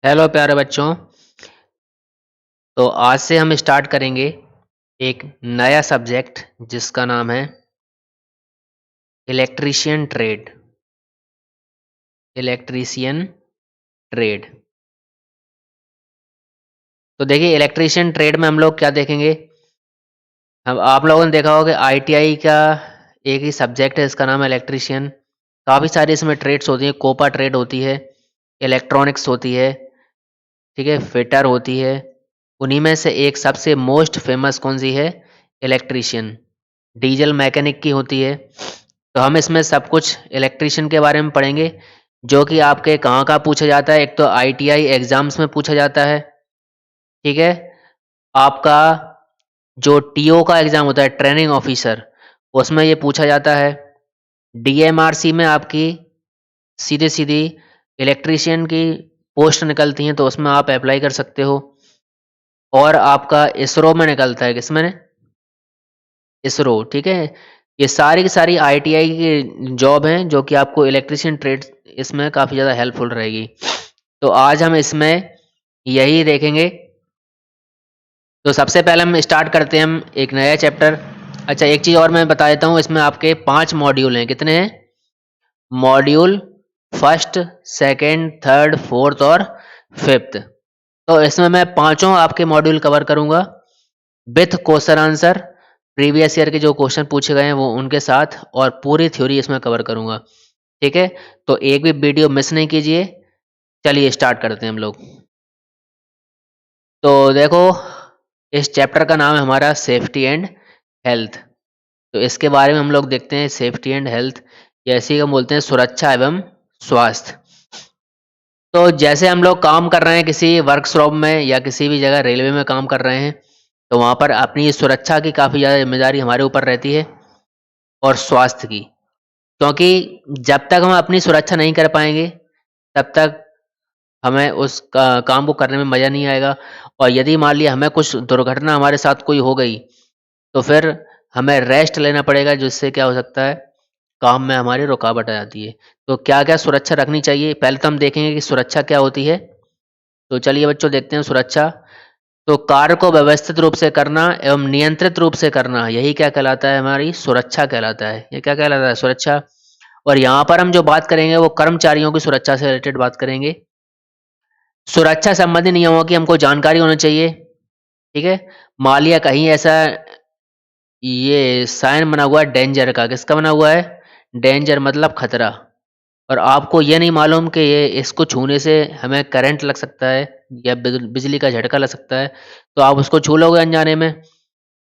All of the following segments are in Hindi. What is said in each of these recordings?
हेलो प्यारे बच्चों। तो आज से हम स्टार्ट करेंगे एक नया सब्जेक्ट जिसका नाम है इलेक्ट्रीशियन ट्रेड। Electrician trade. तो देखिए, इलेक्ट्रीशियन ट्रेड में हम लोग क्या देखेंगे। हम आप लोगों ने देखा होगा कि आईटीआई का एक ही सब्जेक्ट है, इसका नाम है इलेक्ट्रीशियन। काफ़ी सारी इसमें ट्रेड्स होती हैं। कोपा ट्रेड होती है, इलेक्ट्रॉनिक्स होती है, ठीक है, फिटर होती है। उन्हीं में से एक सबसे मोस्ट फेमस कौन सी है? इलेक्ट्रीशियन। डीजल मैकेनिक की होती है। तो हम इसमें सब कुछ इलेक्ट्रीशियन के बारे में पढ़ेंगे, जो कि आपके कहाँ का पूछा जाता है। एक तो आईटीआई एग्जाम्स में पूछा जाता है, ठीक है। आपका जो टीओ का एग्जाम होता है, ट्रेनिंग ऑफिसर, उसमें ये पूछा जाता है। डीएमआरसी में आपकी सीधी सीधी इलेक्ट्रीशियन की पोस्ट निकलती हैं, तो उसमें आप अप्लाई कर सकते हो। और आपका इसरो में निकलता है, किसमें? इसरो, ठीक है। ये सारी की सारी आईटीआई की जॉब हैं, जो कि आपको इलेक्ट्रीशियन ट्रेड इसमें काफ़ी ज़्यादा हेल्पफुल रहेगी। तो आज हम इसमें यही देखेंगे। तो सबसे पहले हम स्टार्ट करते हैं, हम एक नया चैप्टर। अच्छा, एक चीज़ और मैं बता देता हूँ, इसमें आपके 5 मॉड्यूल हैं। कितने हैं? Module first, second, third, fourth और फिफ्थ। तो इसमें मैं पांचों आपके मॉड्यूल कवर करूंगा with question answer. Previous year के जो क्वेश्चन पूछे गए हैं वो उनके साथ, और पूरी थ्योरी इसमें कवर करूंगा, ठीक है। तो एक भी वीडियो मिस नहीं कीजिए। चलिए स्टार्ट करते हैं हम लोग। तो देखो, इस चैप्टर का नाम है हमारा सेफ्टी एंड हेल्थ। तो इसके बारे में हम लोग देखते हैं। सेफ्टी एंड हेल्थ, या इसी को बोलते हैं सुरक्षा एवं स्वास्थ्य। तो जैसे हम लोग काम कर रहे हैं किसी वर्कशॉप में या किसी भी जगह रेलवे में काम कर रहे हैं, तो वहाँ पर अपनी सुरक्षा की काफ़ी ज़्यादा जिम्मेदारी हमारे ऊपर रहती है, और स्वास्थ्य की। क्योंकि जब तक हम अपनी सुरक्षा नहीं कर पाएंगे, तब तक हमें उस काम को करने में मज़ा नहीं आएगा। और यदि मान लिया हमें कुछ दुर्घटना हमारे साथ कोई हो गई, तो फिर हमें रेस्ट लेना पड़ेगा, जिससे क्या हो सकता है, काम में हमारी रुकावट आ जाती है। तो क्या क्या सुरक्षा रखनी चाहिए, पहले तो हम देखेंगे कि सुरक्षा क्या होती है। तो चलिए बच्चों, देखते हैं सुरक्षा। तो कार्य को व्यवस्थित रूप से करना एवं नियंत्रित रूप से करना, यही क्या कहलाता है? हमारी सुरक्षा कहलाता है। ये क्या कहलाता है? सुरक्षा। और यहाँ पर हम जो बात करेंगे वो कर्मचारियों की सुरक्षा से रिलेटेड बात करेंगे। सुरक्षा संबंधी नियमों की हमको जानकारी होनी चाहिए, ठीक है। मान लिया कहीं ऐसा ये साइन बना हुआ है डेंजर का, किसका बना हुआ है? डेंजर मतलब खतरा। और आपको ये नहीं मालूम कि ये इसको छूने से हमें करंट लग सकता है या बिजली का झटका लग सकता है, तो आप उसको छू लोगे अनजाने में।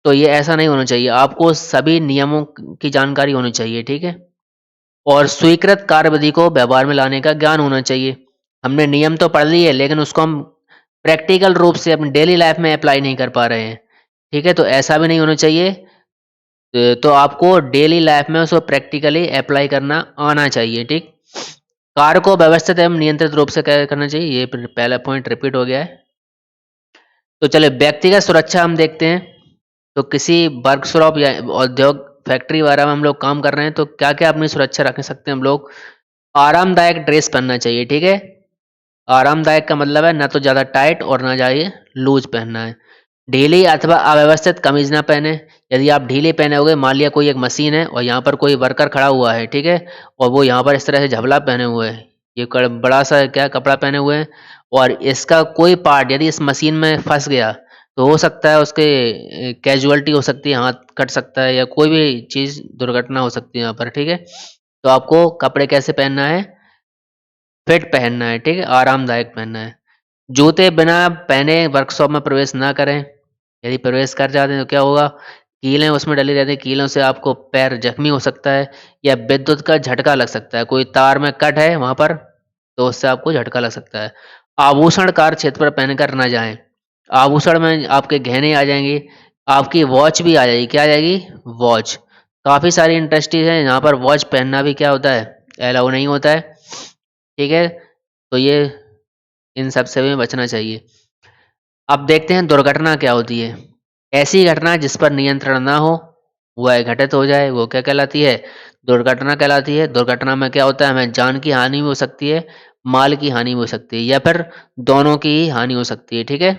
तो ये ऐसा नहीं होना चाहिए। आपको सभी नियमों की जानकारी होनी चाहिए, ठीक है। और स्वीकृत कार्यविधि को व्यवहार में लाने का ज्ञान होना चाहिए। हमने नियम तो पढ़ लिए, लेकिन उसको हम प्रैक्टिकल रूप से अपनी डेली लाइफ में अप्लाई नहीं कर पा रहे हैं, ठीक है। तो ऐसा भी नहीं होना चाहिए। तो आपको डेली लाइफ में उसको प्रैक्टिकली अप्लाई करना आना चाहिए, ठीक। कार्य को व्यवस्थित एवं नियंत्रित रूप से करना चाहिए। ये पहला पॉइंट रिपीट हो गया है। तो चलिए व्यक्तिगत सुरक्षा हम देखते हैं। तो किसी वर्कशॉप या उद्योग फैक्ट्री वगैरह में हम लोग काम कर रहे हैं, तो क्या क्या अपनी सुरक्षा रख सकते हैं हम लोग। आरामदायक ड्रेस पहनना चाहिए, ठीक है। आरामदायक का मतलब है ना तो ज़्यादा टाइट और ना ज़्यादा लूज पहनना है। ढीली अथवा अव्यवस्थित कमीज ना पहने। यदि आप ढीली पहने होगे, मान लिया कोई एक मशीन है और यहाँ पर कोई वर्कर खड़ा हुआ है, ठीक है, और वो यहाँ पर इस तरह से झबला पहने हुए है, ये बड़ा सा क्या कपड़ा पहने हुए हैं, और इसका कोई पार्ट यदि इस मशीन में फंस गया, तो हो सकता है उसके कैजुअलिटी हो सकती है, हाथ कट सकता है या कोई भी चीज़ दुर्घटना हो सकती है यहाँ पर, ठीक है। तो आपको कपड़े कैसे पहनना है? फिट पहनना है, ठीक है, आरामदायक पहनना है। जूते बिना पहने वर्कशॉप में प्रवेश ना करें। यदि प्रवेश कर जाते हैं तो क्या होगा? कीलें उसमें डली रहती हैं, कीलों से आपको पैर जख्मी हो सकता है, या विद्युत का झटका लग सकता है। कोई तार में कट है वहाँ पर, तो उससे आपको झटका लग सकता है। आभूषण कार्य क्षेत्र पर पहनकर ना जाएँ। आभूषण में आपके गहने आ जाएँगे, आपकी वॉच भी आ जाएगी। क्या आ जाएगी? वॉच। काफ़ी सारी इंडस्ट्रीज़ हैं जहाँ पर वॉच पहनना भी क्या होता है? अलाउ नहीं होता है, ठीक है। तो ये इन सब से भी बचना चाहिए। अब देखते हैं दुर्घटना क्या होती है। ऐसी घटना जिस पर नियंत्रण ना हो, वह घटित हो जाए, वो क्या कहलाती है? दुर्घटना कहलाती है। दुर्घटना में क्या होता है? हमें जान की हानि भी हो सकती है, माल की हानि हो सकती है या फिर दोनों की ही हानि हो सकती है, ठीक है?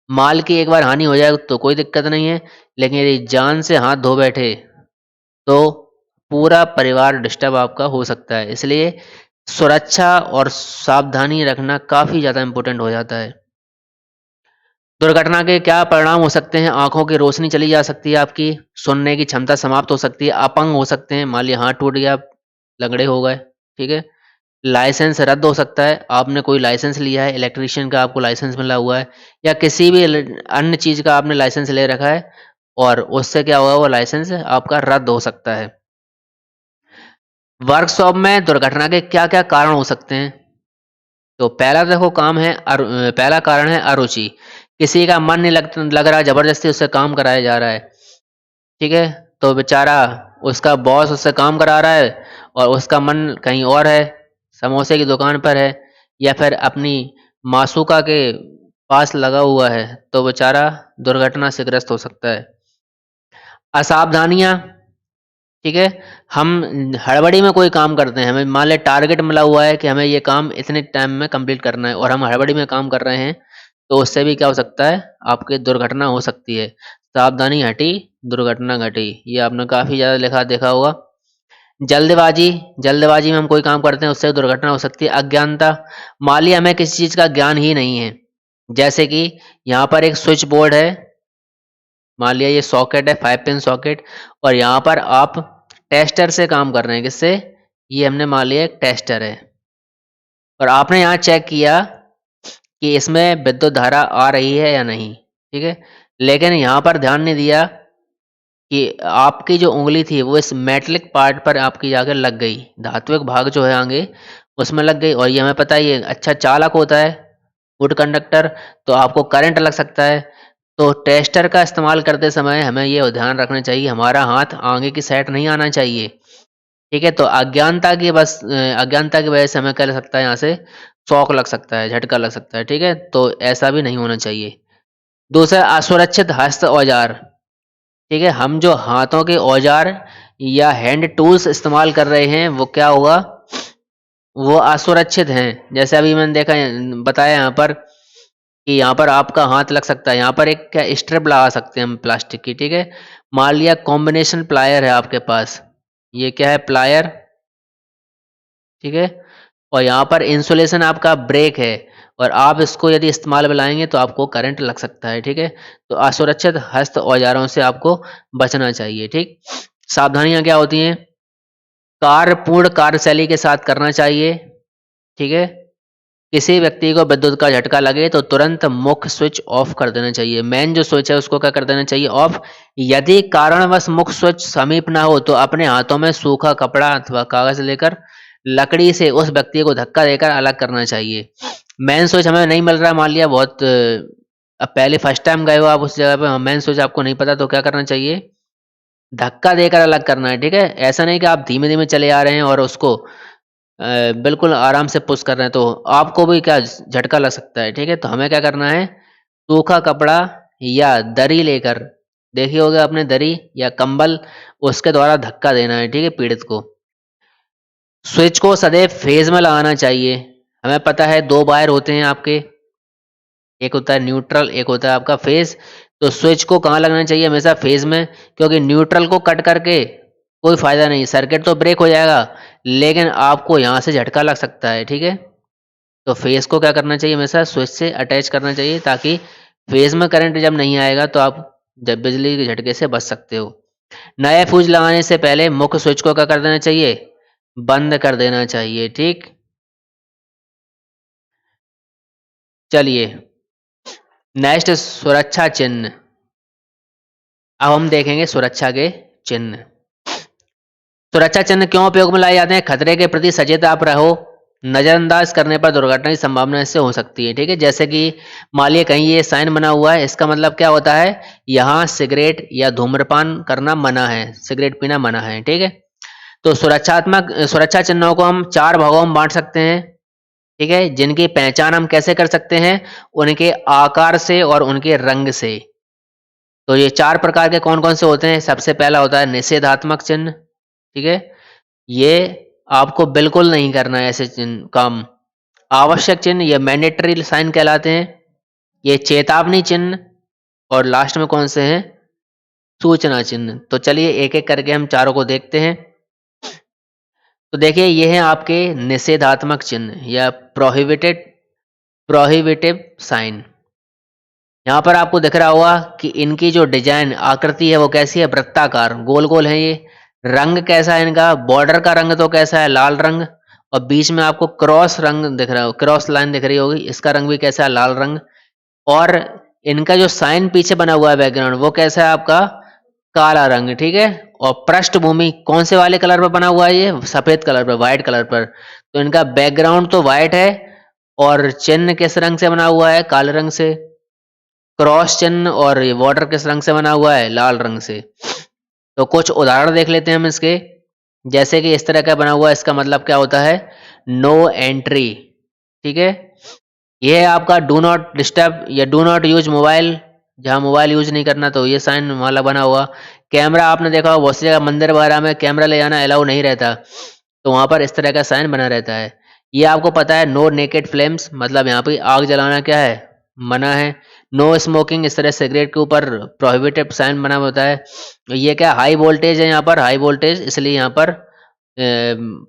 माल की एक बार हानि हो जाए तो कोई दिक्कत नहीं है, लेकिन यदि जान से हाथ धो बैठे, तो पूरा परिवार डिस्टर्ब आपका हो सकता है। इसलिए सुरक्षा और सावधानी रखना काफ़ी ज़्यादा इम्पोर्टेंट हो जाता है। दुर्घटना के क्या परिणाम हो सकते हैं? आँखों की रोशनी चली जा सकती है आपकी, सुनने की क्षमता समाप्त हो सकती है, अपंग हो सकते हैं, मान लिया हाथ टूट गया, लंगड़े हो गए, ठीक है? लाइसेंस रद्द हो सकता है, आपने कोई लाइसेंस लिया है, इलेक्ट्रीशियन का आपको लाइसेंस मिला हुआ है या किसी भी अन्य चीज़ का आपने लाइसेंस ले रखा है और उससे क्या होगा वो लाइसेंस आपका रद्द हो सकता है। वर्कशॉप में दुर्घटना के क्या-क्या कारण हो सकते हैं? तो पहला देखो काम है पहला कारण है अरुचि। किसी का मन नहीं लग रहा, ज़बरदस्ती उससे काम कराया जा रहा है, ठीक है? तो बेचारा उसका बॉस उससे काम करा रहा है और उसका मन कहीं और है, समोसे की दुकान पर है या फिर अपनी मासूका के पास लगा हुआ है, तो बेचारा दुर्घटना से ग्रस्त हो सकता है। असावधानियाँ, ठीक है? हम हड़बड़ी में कोई काम करते हैं, हमें मान लें टारगेट मिला हुआ है कि हमें ये काम इतने टाइम में कंप्लीट करना है और हम हड़बड़ी में काम कर रहे हैं, तो उससे भी क्या हो सकता है, आपकी दुर्घटना हो सकती है। सावधानी हटी, दुर्घटना घटी, ये आपने काफ़ी ज़्यादा लिखा देखा होगा। जल्दबाज़ी, जल्दबाज़ी में हम कोई काम करते हैं, उससे दुर्घटना हो सकती है। अज्ञानता, मान लिया हमें किसी चीज़ का ज्ञान ही नहीं है, जैसे कि यहाँ पर एक स्विच बोर्ड है, मान लिया ये सॉकेट है 5 पिन सॉकेट और यहाँ पर आप टेस्टर से काम कर रहे हैं, किससे? ये हमने मान लिया एक टेस्टर है और आपने यहाँ चेक किया कि इसमें विद्युत धारा आ रही है या नहीं, ठीक है? लेकिन यहाँ पर ध्यान नहीं दिया कि आपकी जो उँगली थी वो इस मेटेलिक पार्ट पर आपकी जाकर लग गई, धात्विक भाग जो है आगे उसमें लग गई और ये हमें पता है ये अच्छा चालक होता है, गुड कंडक्टर, तो आपको करंट लग सकता है। तो टेस्टर का इस्तेमाल करते समय हमें ये ध्यान रखना चाहिए हमारा हाथ आगे की साइड नहीं आना चाहिए, ठीक है? तो अज्ञानता की वजह से हमें क्या लग सकता है यहाँ से शॉक लग सकता है, झटका लग सकता है, ठीक है? तो ऐसा भी नहीं होना चाहिए। दूसरा असुरक्षित हस्त औजार, ठीक है? हम जो हाथों के औजार या हैंड टूल्स इस्तेमाल कर रहे हैं वो क्या होगा, वो असुरक्षित हैं। जैसे अभी मैंने देखा बताया यहाँ पर कि यहाँ पर आपका हाथ लग सकता है, यहाँ पर एक क्या स्ट्रिप लगा सकते हैं हम प्लास्टिक की, ठीक है? मान लिया कॉम्बिनेशन प्लायर है आपके पास, ये क्या है प्लायर, ठीक है? और यहाँ पर इंसुलेशन आपका ब्रेक है और आप इसको यदि इस्तेमाल में लाएँगे तो आपको करंट लग सकता है, ठीक है? तो असुरक्षित हस्त औजारों से आपको बचना चाहिए, ठीक? सावधानियाँ क्या होती हैं? कार्य पूर्ण कार्यशैली के साथ करना चाहिए, ठीक है? किसी व्यक्ति को विद्युत का झटका लगे तो तुरंत मुख्य स्विच ऑफ कर देना चाहिए। मेन जो स्विच है उसको क्या कर देना चाहिए ऑफ। यदि कारणवश मुख्य स्विच समीप ना हो तो अपने हाथों में सूखा कपड़ा अथवा कागज लेकर लकड़ी से उस व्यक्ति को धक्का देकर अलग करना चाहिए। मेन स्विच हमें नहीं मिल रहा, मान लिया बहुत अब पहले फर्स्ट टाइम गए हो आप उस जगह पे, मेन स्विच आपको नहीं पता तो क्या करना चाहिए, धक्का देकर अलग करना है, ठीक है? ऐसा नहीं कि आप धीमे-धीमे चले आ रहे हैं और उसको बिल्कुल आराम से पुश कर रहे हैं तो आपको भी क्या झटका लग सकता है, ठीक है? तो हमें क्या करना है, सूखा कपड़ा या दरी लेकर, देखी होगी आपने दरी या कंबल, उसके द्वारा धक्का देना है, ठीक है, पीड़ित को। स्विच को सदैव फेज़ में लगाना चाहिए। हमें पता है 2 वायर होते हैं आपके, एक होता है न्यूट्रल, एक होता है आपका फेज़। तो स्विच को कहाँ लगना चाहिए हमेशा फेज़ में, क्योंकि न्यूट्रल को कट करके कोई फ़ायदा नहीं, सर्किट तो ब्रेक हो जाएगा, लेकिन आपको यहाँ से झटका लग सकता है, ठीक है? तो फेज़ को क्या करना चाहिए हमेशा स्विच से अटैच करना चाहिए ताकि फेज़ में करंट जब नहीं आएगा तो आप जब बिजली के झटके से बच सकते हो। नया फ्यूज़ लगाने से पहले मुख्य स्विच को क्या कर देना चाहिए? बंद कर देना चाहिए, ठीक? चलिए, नेक्स्ट सुरक्षा चिन्ह। अब हम देखेंगे सुरक्षा के चिन्ह। सुरक्षा चिन्ह क्यों उपयोग में लाए जाते हैं? खतरे के प्रति सचेत आप रहो, नज़रअंदाज करने पर दुर्घटना की संभावना इससे हो सकती है, ठीक है? जैसे कि मान लीजिए कहीं ये साइन बना हुआ है, इसका मतलब क्या होता है? यहाँ सिगरेट या धूम्रपान करना मना है, सिगरेट पीना मना है, ठीक है? तो सुरक्षा चिन्हों को हम 4 भागों में बाँट सकते हैं, ठीक है? जिनकी पहचान हम कैसे कर सकते हैं? उनके आकार से और उनके रंग से। तो ये 4 प्रकार के कौन-कौन से होते हैं? सबसे पहला होता है निषेधात्मक चिन्ह, ठीक है? ये आपको बिल्कुल नहीं करना है ऐसे काम। आवश्यक चिन्ह ये मैंडेटरी साइन कहलाते हैं, ये चेतावनी चिन्ह, और लास्ट में कौन से हैं? सूचना चिन्ह। तो चलिए एक-एक करके हम चारों को देखते हैं। तो देखिए ये हैं आपके निषेधात्मक चिन्ह या प्रोहिबिटिव साइन। यहाँ पर आपको दिख रहा होगा कि इनकी जो डिजाइन आकृति है वो कैसी है? वृत्ताकार, गोल-गोल है ये। रंग कैसा है इनका? बॉर्डर का रंग तो कैसा है? लाल रंग, और बीच में आपको क्रॉस रंग दिख रहा हो, क्रॉस लाइन दिख रही होगी, इसका रंग भी कैसा है? लाल रंग। और इनका जो साइन पीछे बना हुआ है बैकग्राउंड वो कैसा है आपका? काला रंग, ठीक है। और पृष्ठभूमि कौन से वाले कलर पर बना हुआ है? ये सफेद कलर पर, व्हाइट कलर पर। तो इनका बैकग्राउंड तो व्हाइट है और चिन्ह किस रंग से बना हुआ है? काले रंग से। क्रॉस चिन्ह और ये बॉर्डर किस रंग से बना हुआ है? लाल रंग से। तो कुछ उदाहरण देख लेते हैं हम इसके। जैसे कि इस तरह का बना हुआ है, इसका मतलब क्या होता है? नो एंट्री, ठीक है। ये है आपका डू नॉट डिस्टर्ब या डू नॉट यूज मोबाइल, जहाँ मोबाइल यूज नहीं करना, तो ये साइन वाला बना हुआ। कैमरा आपने देखा होगा बहुत सी जगह मंदिर वगैरह में कैमरा ले जाना अलाउ नहीं रहता, तो वहाँ पर इस तरह का साइन बना रहता है। ये आपको पता है नो नेकेड फ्लेम्स, मतलब यहाँ पे आग जलाना क्या है? मना है। नो स्मोकिंग, इस तरह सिगरेट के ऊपर प्रोहिबिटेड साइन बना होता है। ये क्या हाई वोल्टेज है, यहाँ पर हाई वोल्टेज, इसलिए यहाँ पर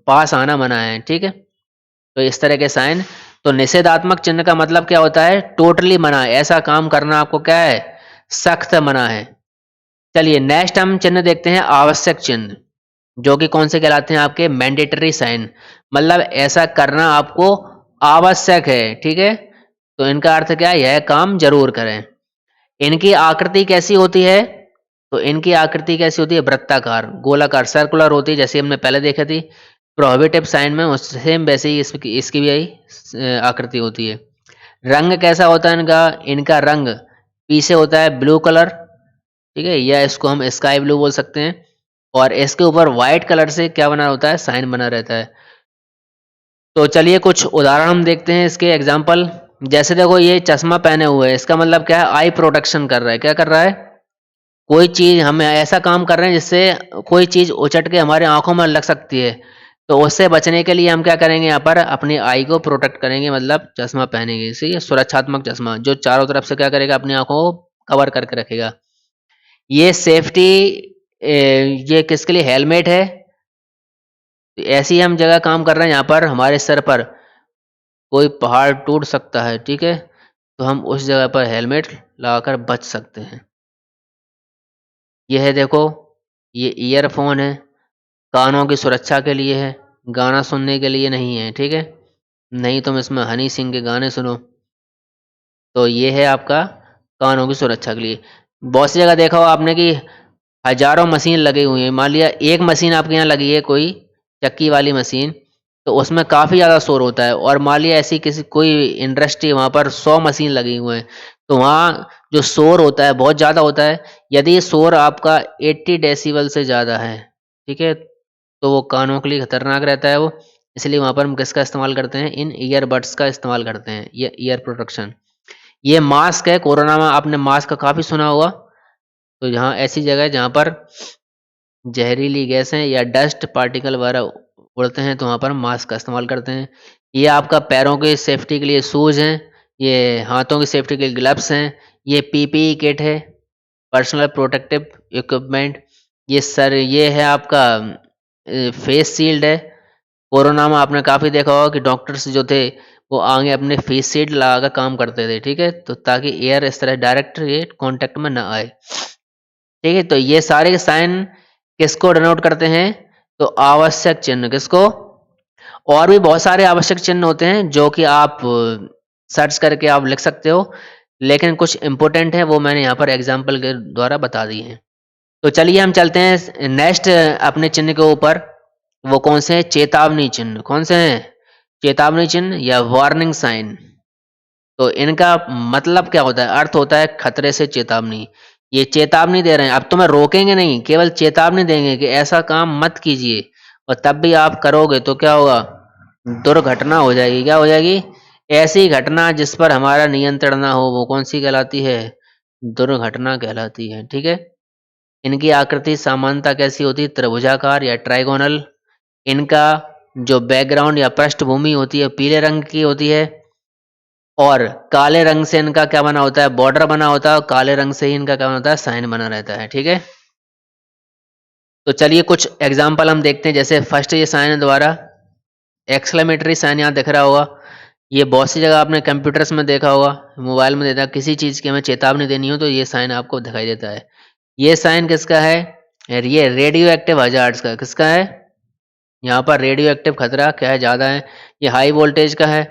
पास आना मना है, ठीक है। तो इस तरह के साइन। तो निषेधात्मक चिन्ह का मतलब क्या होता है? टोटली मना है, ऐसा काम करना आपको क्या है? सख्त मना है। चलिए नेक्स्ट हम चिन्ह देखते हैं, आवश्यक चिन्ह, जो कि कौन से कहलाते हैं? आपके मैंडेटरी साइन, मतलब ऐसा करना आपको आवश्यक है, ठीक है। तो इनका अर्थ क्या है? यह काम जरूर करें। इनकी आकृति कैसी होती है? तो इनकी आकृति कैसी होती है? वृत्ताकार, गोलाकार, सर्कुलर होती है, जैसे हमने पहले देखी थी प्रोहिबिटिव साइन में, सेम वैसे ही इसकी भी यही आकृति होती है। रंग कैसा होता है इनका? इनका रंग पीछे होता है ब्लू कलर, ठीक है, या इसको हम स्काई ब्लू बोल सकते हैं, और इसके ऊपर व्हाइट कलर से क्या बना होता है? साइन बना रहता है। तो चलिए कुछ उदाहरण हम देखते हैं इसके एग्जाम्पल। जैसे देखो ये चश्मा पहने हुए है, इसका मतलब क्या है? आई प्रोटेक्शन कर रहा है। क्या कर रहा है? कोई चीज़ हम ऐसा काम कर रहे हैं जिससे कोई चीज़ उचट के हमारे आँखों में लग सकती है, तो उससे बचने के लिए हम क्या करेंगे? यहाँ पर अपनी आई को प्रोटेक्ट करेंगे, मतलब चश्मा पहनेंगे। सही है, सुरक्षात्मक चश्मा जो चारों तरफ से क्या करेगा? अपनी आँखों को कवर करके रखेगा। ये सेफ्टी, ये किसके लिए? हेलमेट है। ऐसी हम जगह काम कर रहे हैं, यहाँ पर हमारे सर पर कोई पहाड़ टूट सकता है, ठीक है, तो हम उस जगह पर हेलमेट लगाकर बच सकते हैं। ये है देखो, ये ईयरफोन है, कानों की सुरक्षा के लिए है, गाना सुनने के लिए नहीं है, ठीक है। नहीं तुम इसमें हनी सिंह के गाने सुनो। तो ये है आपका कानों की सुरक्षा के लिए। बहुत सी जगह देखा हो आपने कि हज़ारों मशीन लगी हुई हैं। मान लिया एक मशीन आपके यहाँ लगी है कोई चक्की वाली मशीन, तो उसमें काफ़ी ज़्यादा शोर होता है, और मान लिया ऐसी किसी कोई इंडस्ट्री वहाँ पर 100 मशीन लगी हुए हैं, तो वहाँ जो शोर होता है बहुत ज़्यादा होता है। यदि ये शोर आपका 80 डेसिबल से ज़्यादा है, ठीक है, तो वो कानों के लिए खतरनाक रहता है वो। इसलिए वहाँ पर हम किसका इस्तेमाल करते हैं? इन ईयरबड्स का इस्तेमाल करते हैं, ये ईयर प्रोटेक्शन। ये मास्क है, कोरोना में आपने मास्क का काफ़ी सुना होगा। तो यहाँ ऐसी जगह है जहाँ पर जहरीली गैसें या डस्ट पार्टिकल वगैरह उड़ते हैं, तो वहाँ पर हम मास्क का इस्तेमाल करते हैं। ये आपका पैरों की सेफ्टी के लिए शूज़ हैं, ये हाथों की सेफ्टी के लिए ग्लव्स हैं, ये पीपीई किट है, पर्सनल प्रोटेक्टिव इक्विपमेंट। ये है आपका फेस शील्ड है। कोरोना में आपने काफ़ी देखा होगा कि डॉक्टर्स जो थे वो आगे अपने फेस शील्ड लगाकर काम करते थे, ठीक है, तो ताकि एयर इस तरह डायरेक्ट ये कांटेक्ट में ना आए, ठीक है। तो ये सारे साइन किसको डिनोट करते हैं? तो आवश्यक चिन्ह किसको? और भी बहुत सारे आवश्यक चिन्ह होते हैं जो कि आप सर्च करके आप लिख सकते हो, लेकिन कुछ इम्पोर्टेंट है वो मैंने यहाँ पर एग्जाम्पल के द्वारा बता दिए हैं। तो चलिए हम चलते हैं नेक्स्ट अपने चिन्ह के ऊपर। वो कौन से हैं? चेतावनी चिन्ह। कौन से हैं? चेतावनी चिन्ह या वार्निंग साइन। तो इनका मतलब क्या होता है? अर्थ होता है खतरे से चेतावनी। ये चेतावनी दे रहे हैं, अब तुम्हें रोकेंगे नहीं, केवल चेतावनी देंगे कि ऐसा काम मत कीजिए, और तब भी आप करोगे तो क्या होगा? दुर्घटना हो जाएगी। क्या हो जाएगी? ऐसी घटना जिस पर हमारा नियंत्रण ना हो, वो कौन सी कहलाती है? दुर्घटना कहलाती है, ठीक है। इनकी आकृति सामान्यतः कैसी होती है? त्रिभुजाकार या ट्राइगोनल। इनका जो बैकग्राउंड या पृष्ठभूमि होती है पीले रंग की होती है और काले रंग से इनका क्या बना होता है, बॉर्डर बना होता है और काले रंग से ही इनका क्या बना होता है, साइन बना रहता है। ठीक है, तो चलिए कुछ एग्जाम्पल हम देखते हैं। जैसे फर्स्ट ये साइन है द्वारा एक्सक्लेमेटरी साइन यहाँ दिख रहा होगा। ये बहुत सी जगह आपने कंप्यूटर्स में देखा होगा, मोबाइल में देता, किसी चीज़ की हमें चेतावनी देनी हो तो ये साइन आपको दिखाई देता है। ये साइन किसका है, ये रेडियो एक्टिव हजार्ड्स का। किसका है, यहाँ पर रेडियो एक्टिव खतरा क्या है, ज़्यादा है। ये हाई वोल्टेज का है।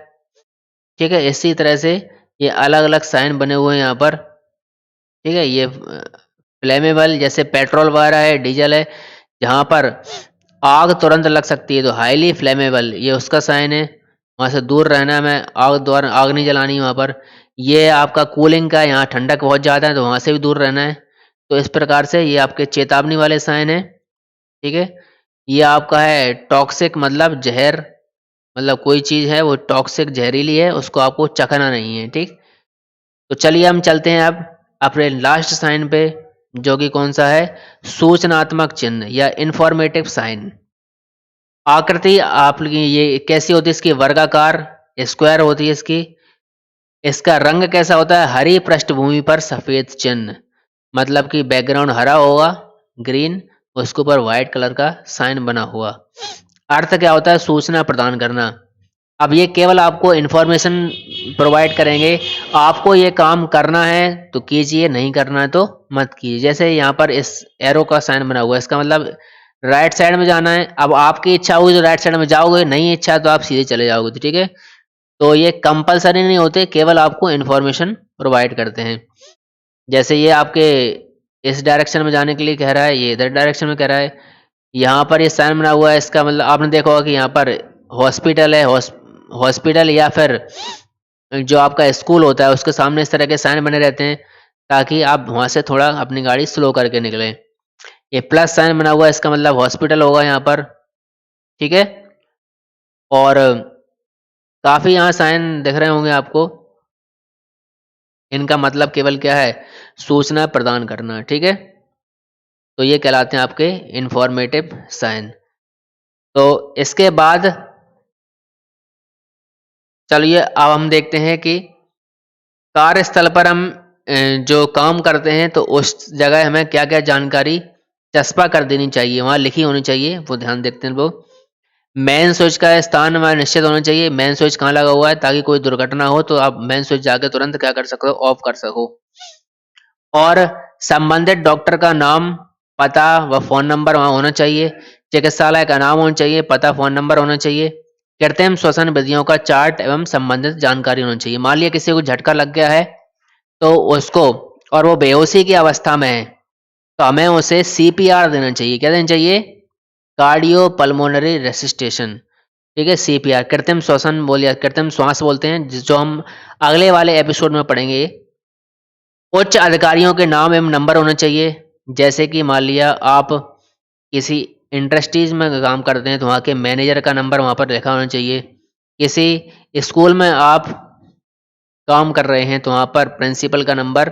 ठीक है, इसी तरह से ये अलग अलग साइन बने हुए हैं यहाँ पर। ठीक है, ये फ्लेमेबल जैसे पेट्रोल वगैरह है, डीजल है, जहाँ पर आग तुरंत लग सकती है तो हाईली फ्लेमेबल, ये उसका साइन है। वहाँ से दूर रहना है, हमें आग द्वारा आग नहीं जलानी वहाँ पर। ये आपका कूलिंग का, यहाँ ठंडक बहुत ज़्यादा है तो वहाँ से भी दूर रहना है। तो इस प्रकार से ये आपके चेतावनी वाले साइन है। ठीक है, ये आपका है टॉक्सिक, मतलब जहर, मतलब कोई चीज़ है वो टॉक्सिक जहरीली है, उसको आपको चखना नहीं है। ठीक, तो चलिए हम चलते हैं अब अपने लास्ट साइन पे, जो कि कौन सा है, सूचनात्मक चिन्ह या इंफॉर्मेटिव साइन। आकृति आपकी ये कैसी होती है, इसकी वर्गाकार स्क्वायर होती है इसकी। इसका रंग कैसा होता है, हरी पृष्ठभूमि पर सफेद चिन्ह, मतलब कि बैकग्राउंड हरा होगा, ग्रीन, उसके ऊपर व्हाइट कलर का साइन बना हुआ। अर्थ क्या होता है, सूचना प्रदान करना। अब ये केवल आपको इन्फॉर्मेशन प्रोवाइड करेंगे, आपको ये काम करना है तो कीजिए, नहीं करना है तो मत कीजिए। जैसे यहाँ पर इस एरो का साइन बना हुआ है, इसका मतलब राइट साइड में जाना है। अब आपकी इच्छा होगी तो राइट साइड में जाओगे, नहीं इच्छा तो आप सीधे चले जाओगे। ठीक है, तो ये कंपलसरी नहीं होते, केवल आपको इन्फॉर्मेशन प्रोवाइड करते हैं। जैसे ये आपके इस डायरेक्शन में जाने के लिए कह रहा है, ये इधर डायरेक्शन में कह रहा है। यहाँ पर ये साइन बना हुआ है, इसका मतलब आपने देखा होगा कि यहाँ पर हॉस्पिटल है, हॉस्पिटल या फिर जो आपका स्कूल होता है उसके सामने इस तरह के साइन बने रहते हैं, ताकि आप वहाँ से थोड़ा अपनी गाड़ी स्लो करके निकलें। ये प्लस साइन बना हुआ है, इसका मतलब हॉस्पिटल होगा यहाँ पर। ठीक है, और काफ़ी यहाँ साइन दिख रहे होंगे आपको, इनका मतलब केवल क्या है, सूचना प्रदान करना। ठीक है, तो ये कहलाते हैं आपके इंफॉर्मेटिव साइन। तो इसके बाद चलिए अब हम देखते हैं कि कार्यस्थल पर हम जो काम करते हैं तो उस जगह हमें क्या-क्या जानकारी चस्पा कर देनी चाहिए, वहाँ लिखी होनी चाहिए, वो ध्यान देखते हैं लोग। मेन स्विच का स्थान हमारा निश्चित होना चाहिए, मेन स्विच कहाँ लगा हुआ है, ताकि कोई दुर्घटना हो तो आप मेन स्विच जाके तुरंत क्या कर सको, ऑफ कर सको। और संबंधित डॉक्टर का नाम, पता व फ़ोन नंबर वहाँ होना चाहिए। चिकित्सालय का नाम होना चाहिए, पता, फ़ोन नंबर होना चाहिए। कृत्रिम श्वसन विधियों का चार्ट एवं संबंधित जानकारी होनी चाहिए। मान लिया किसी को झटका लग गया है तो उसको, और वो बेहोशी की अवस्था में है, तो हमें उसे सीपीआर देना चाहिए। क्या देना चाहिए, कार्डियो पल्मोनरी रेसिस्टेशन। ठीक है, सीपीआर कृत्रिम श्वसन बोलिए, कृत्रिम श्वास बोलते हैं, जो हम अगले वाले एपिसोड में पढ़ेंगे। उच्च अधिकारियों के नाम एवं नंबर होना चाहिए। जैसे कि मान लिया आप किसी इंडस्ट्रीज में काम करते हैं तो वहाँ के मैनेजर का नंबर वहाँ पर लिखा होना चाहिए। किसी स्कूल में आप काम कर रहे हैं तो वहाँ पर प्रिंसिपल का नंबर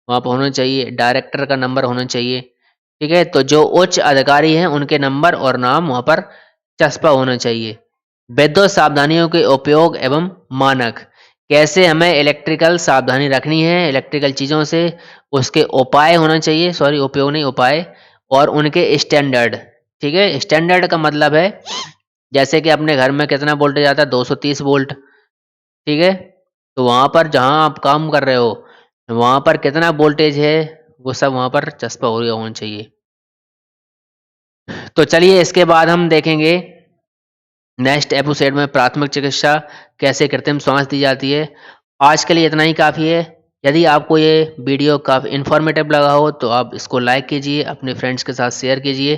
वहाँ पर होना चाहिए, डायरेक्टर का नंबर होना चाहिए। ठीक है, तो जो उच्च अधिकारी हैं उनके नंबर और नाम वहाँ पर चस्पा होना चाहिए। विद्युत सावधानियों के उपयोग एवं मानक, कैसे हमें इलेक्ट्रिकल सावधानी रखनी है इलेक्ट्रिकल चीज़ों से, उसके उपाय होना चाहिए, सॉरी उपयोग नहीं, उपाय, और उनके स्टैंडर्ड। ठीक है, स्टैंडर्ड का मतलब है जैसे कि अपने घर में कितना वोल्टेज आता है, 230 वोल्ट। ठीक है, तो वहाँ पर जहाँ आप काम कर रहे हो वहाँ पर कितना वोल्टेज है वो सब वहाँ पर चस्पा हो गया होना चाहिए। तो चलिए इसके बाद हम देखेंगे नेक्स्ट एपिसोड में प्राथमिक चिकित्सा कैसे कृत्रिम सांस दी जाती है। आज के लिए इतना ही काफ़ी है। यदि आपको ये वीडियो काफ़ी इन्फॉर्मेटिव लगा हो तो आप इसको लाइक कीजिए, अपने फ्रेंड्स के साथ शेयर कीजिए।